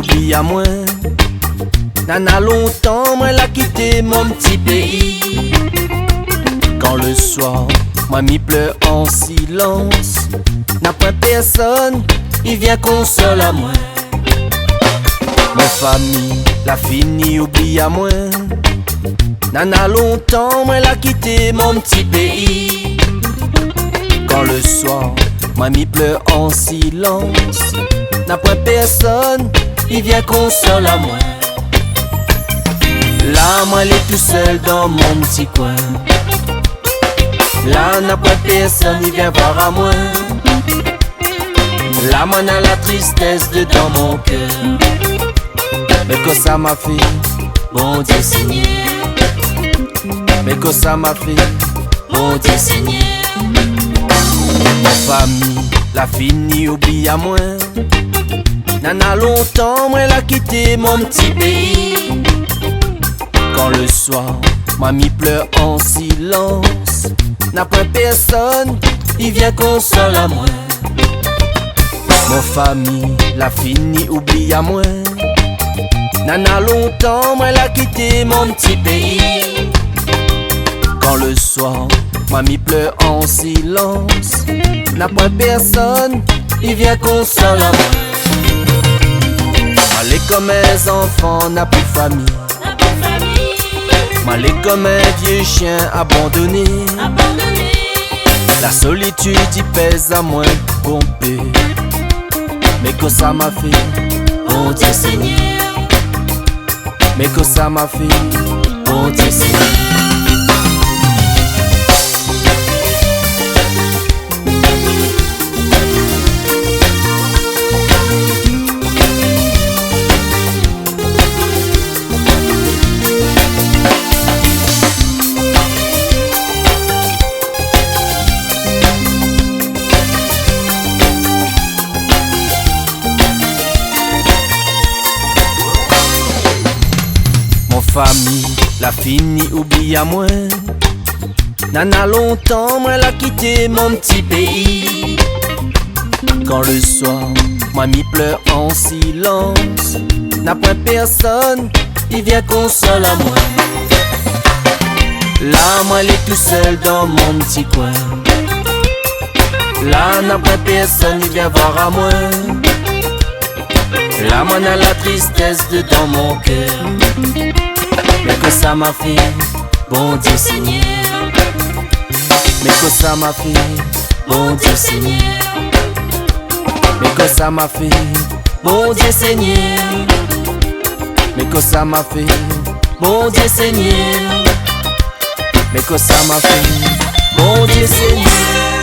oublie à moi. Nana longtemps, moi l'a quitté mon petit pays. Quand le soir, mamie pleure en silence. N'a pas personne, il vient console à moi. Ma famille, la fini, oublie à moi. Nana longtemps, moi l'a quitté mon petit pays. Quand le soir, mamie pleure en silence. N'a pas personne, il vient console à moi. Là, moi, elle est tout seul dans mon petit coin. Là, n'a pas personne, il vient voir à moi. Là, moi, n'a la tristesse dedans mon cœur. Mais que ça m'a fait, bon Dieu Seigneur. Mais que ça m'a fait, bon Dieu Seigneur. Ma famille, la fini, oublie à moi. Nana longtemps, moi, elle a quitté mon petit pays. Quand le soir, mamie pleure en silence. N'a pas personne, il vient console à moi. Mon famille, la fini, oublie à moi. Nana longtemps, moi, elle a quitté mon petit pays. Quand le soir, mamie pleure en silence. N'a pas personne, il vient console à moi. Allez comme mes enfants, n'a plus famille. M'aller comme un vieux chien abandonné. La solitude y pèse à moins qu'on peut. Mais que ça m'a fait, bon Dieu Seigneur. Mais que ça m'a fait, bon Dieu Seigneur. Famille, la fini, oublie à moi. Nana longtemps, moi, elle a quitté mon petit pays. Quand le soir, mamie pleure en silence. N'a pas personne, il vient console à moi. Là, moi, elle est tout seul dans mon petit coin. Là, n'a pas personne, il vient voir à moi. Là, moi, n'a la tristesse dedans mon cœur. Mais que ça m'a fait, bon Dieu Seigneur. Mais que ça m'a fait, bon Dieu Seigneur. Mais que ça m'a fait, bon Dieu Seigneur. Mais que ça m'a fait, bon Dieu Seigneur. Mais que ça m'a fait, bon Dieu Seigneur.